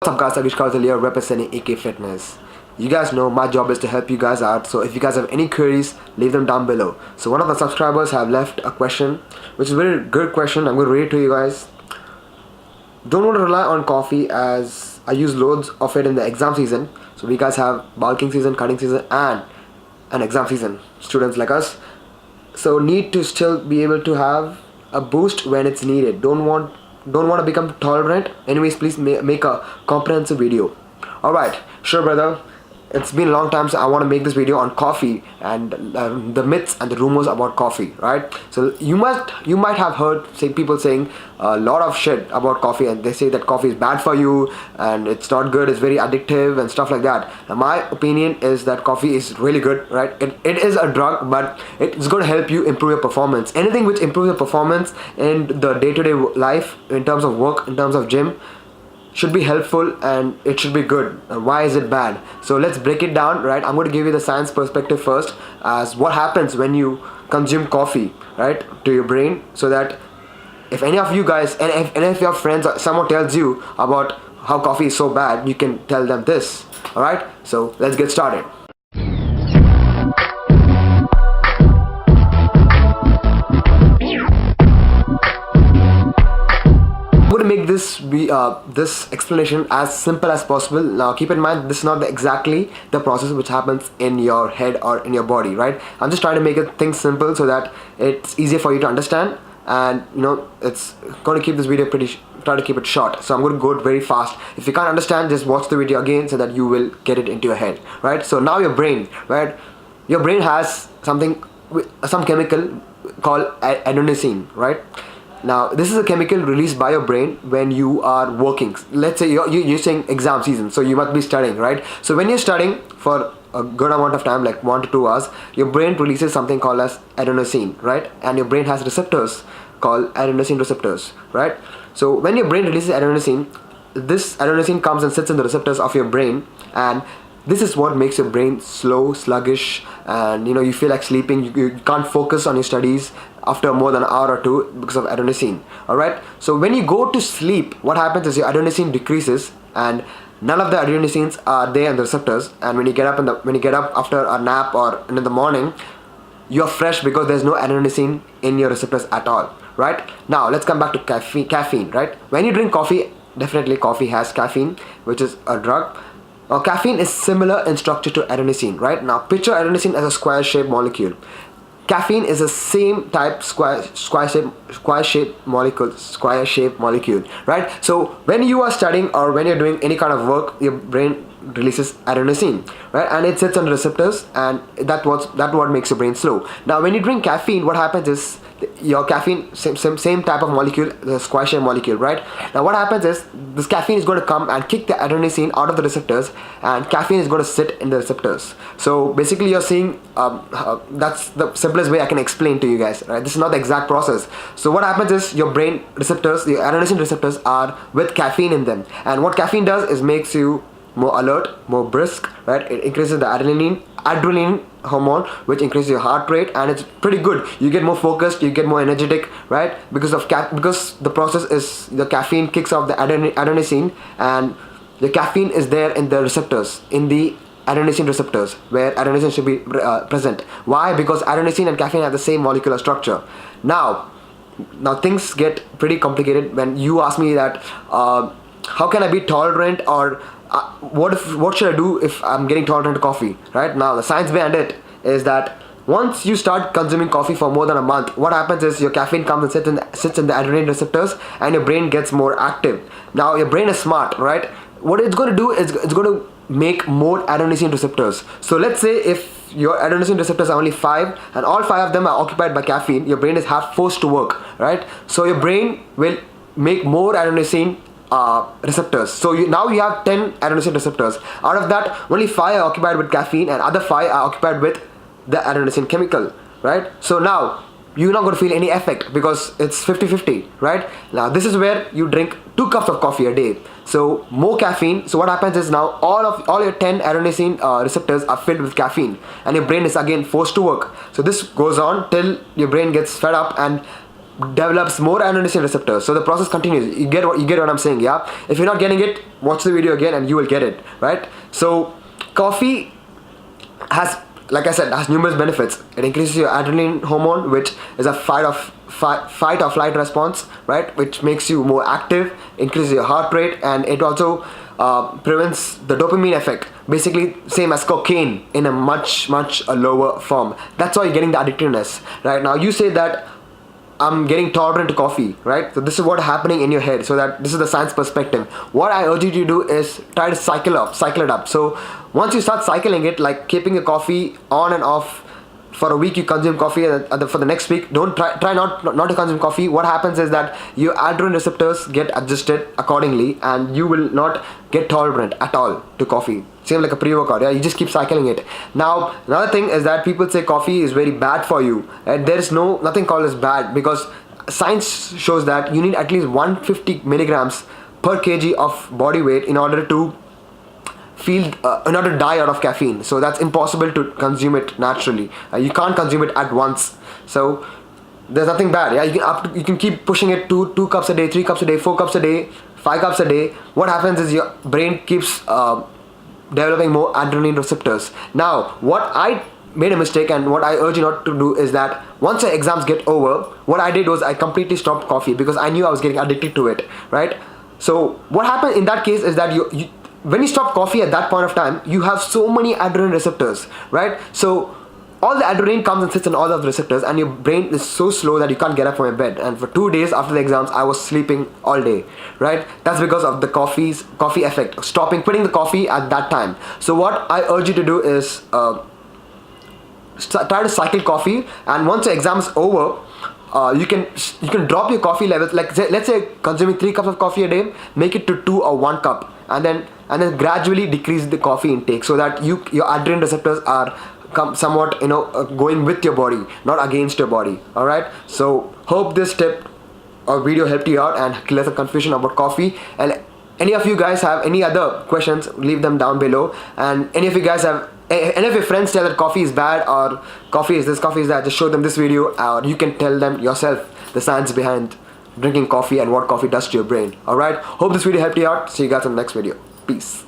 What's up guys, agish here representing AK Fitness. You guys know my job is to help you guys out, so if you guys have any queries, leave them down below. So one of the subscribers have left a question, which is a very good question. I'm going to read it to you guys. Don't want to rely on coffee as I use loads of it in the exam season. So we guys have bulking season, cutting season and an exam season, students like us. So need to still be able to have a boost when it's needed. Don't want to become tolerant. Anyways, please make a comprehensive video. Alright, sure brother. It's been a long time, so I want to make this video on coffee and the myths and the rumors about coffee, right? So you might have heard people saying a lot of shit about coffee, and they say that coffee is bad for you and it's not good, it's very addictive and stuff like that. Now my opinion is that coffee is really good, right? It is a drug, but it's going to help you improve your performance. Anything which improves your performance in the day-to-day life, in terms of work, in terms of gym, should be helpful and it should be good. Why is it bad? So let's break it down, right? I'm going to give you the science perspective first, as what happens when you consume coffee, right, to your brain, so that if any of you guys and if your friends or someone tells you about how coffee is so bad, you can tell them this. Alright, so let's get started. I'm going to make this explanation as simple as possible. Now keep in mind, this is not exactly the process which happens in your head or in your body, right? I'm just trying to make things simple so that it's easier for you to understand, and it's going to keep this video try to keep it short. So I'm going to go very fast. If you can't understand, just watch the video again so that you will get it into your head, right? So now your brain, right? Your brain has some chemical called adenosine, right? Now this is a chemical released by your brain when you are working. Let's say you're using exam season, so you must be studying, right? So when you're studying for a good amount of time, like 1 to 2 hours, your brain releases something called as adenosine, right? And your brain has receptors called adenosine receptors, right? So when your brain releases adenosine, this adenosine comes and sits in the receptors of your brain, and this is what makes your brain slow, sluggish, and you feel like sleeping. You can't focus on your studies after more than an hour or two because of adenosine. Alright, so when you go to sleep, what happens is your adenosine decreases and none of the adenosines are there in the receptors, and when you get up after a nap or in the morning, you're fresh because there's no adenosine in your receptors at all. Right, now let's come back to caffeine, right? When you drink coffee, definitely coffee has caffeine, which is a drug. Now caffeine is similar in structure to adenosine, right? Now picture adenosine as a square-shaped molecule. Caffeine is the same type, square-shaped molecule, right? So when you are studying or when you're doing any kind of work, your brain releases adenosine, right? And it sits on the receptors, and that's what makes your brain slow. Now when you drink caffeine, what happens is your caffeine, same type of molecule, the square-shaped molecule, right? Now what happens is this caffeine is going to come and kick the adenosine out of the receptors, and caffeine is going to sit in the receptors. So basically you're seeing that's the simplest way I can explain to you guys, right? This is not the exact process. So what happens is your brain receptors, the adenosine receptors, are with caffeine in them, and what caffeine does is makes you more alert, more brisk, right? It increases the adrenaline hormone, which increases your heart rate, and it's pretty good. You get more focused, you get more energetic, right? Because the process is the caffeine kicks off the adenosine, and the caffeine is there in the receptors, in the adenosine receptors, where adenosine should be present. Why? Because adenosine and caffeine have the same molecular structure. Now things get pretty complicated when you ask me that how can I be tolerant, or what should I do if I'm getting tolerant to coffee, right? Now the science behind it is that once you start consuming coffee for more than a month, what happens is your caffeine comes and sits in the adrenaline receptors, and your brain gets more active. Now your brain is smart, right? What it's going to do is it's going to make more adenosine receptors. So let's say if your adenosine receptors are only 5 and all 5 of them are occupied by caffeine, your brain is half forced to work, right? So your brain will make more adenosine receptors. So now you have 10 adenosine receptors. Out of that, only 5 are occupied with caffeine and other 5 are occupied with the adenosine chemical, right? So now you're not going to feel any effect because it's 50-50, right? Now this is where you drink 2 cups of coffee a day. So more caffeine. So what happens is now all your 10 adenosine receptors are filled with caffeine, and your brain is again forced to work. So this goes on till your brain gets fed up, and develops more adenosine receptors. So the process continues. You get what I'm saying, yeah? If you're not getting it, watch the video again and you will get it, right? So coffee has, like I said, has numerous benefits. It increases your adrenaline hormone, which is a fight or flight response, right? Which makes you more active, increases your heart rate, and it also prevents the dopamine effect. Basically, same as cocaine in a much lower form. That's why you're getting the addictiveness, right? Now you say that I'm getting tolerant to coffee, right? So this is what's happening in your head. So that this is the science perspective. What I urge you to do is try to cycle it up. So once you start cycling it, like keeping your coffee on and off, for a week you consume coffee, and for the next week don't try not to consume coffee. What happens is that your adrenaline receptors get adjusted accordingly, and you will not get tolerant at all to coffee. Same like a pre-workout, yeah, you just keep cycling it. Now another thing is that people say coffee is very bad for you, and there's nothing called as bad, because science shows that you need at least 150 milligrams per kg of body weight in order to in order to die out of caffeine. So that's impossible to consume it naturally. You can't consume it at once. So there's nothing bad. Yeah, you can keep pushing it to 2 cups a day, 3 cups a day, 4 cups a day, 5 cups a day. What happens is your brain keeps developing more adrenaline receptors. Now, what I made a mistake and what I urge you not to do is that once your exams get over, what I did was I completely stopped coffee because I knew I was getting addicted to it, right? So what happened in that case is that when you stop coffee at that point of time, you have so many adrenaline receptors, right? So all the adrenaline comes and sits on all of the receptors, and your brain is so slow that you can't get up from your bed. And for 2 days after the exams, I was sleeping all day, right? That's because of the coffee effect, putting the coffee at that time. So what I urge you to do is try to cycle coffee, and once your exam is over, you can drop your coffee levels. Like let's say consuming 3 cups of coffee a day, make it to 2 or 1 cup, and then gradually decrease the coffee intake, so that your adrenaline receptors are somewhat going with your body, not against your body. All right. So hope this tip or video helped you out and clear the confusion about coffee. And any of you guys have any other questions, leave them down below. And any of you guys have any of your friends tell that coffee is bad or coffee is this, coffee is that, just show them this video, or you can tell them yourself the science behind drinking coffee and what coffee does to your brain. Alright, hope this video helped you out. See you guys in the next video. Peace.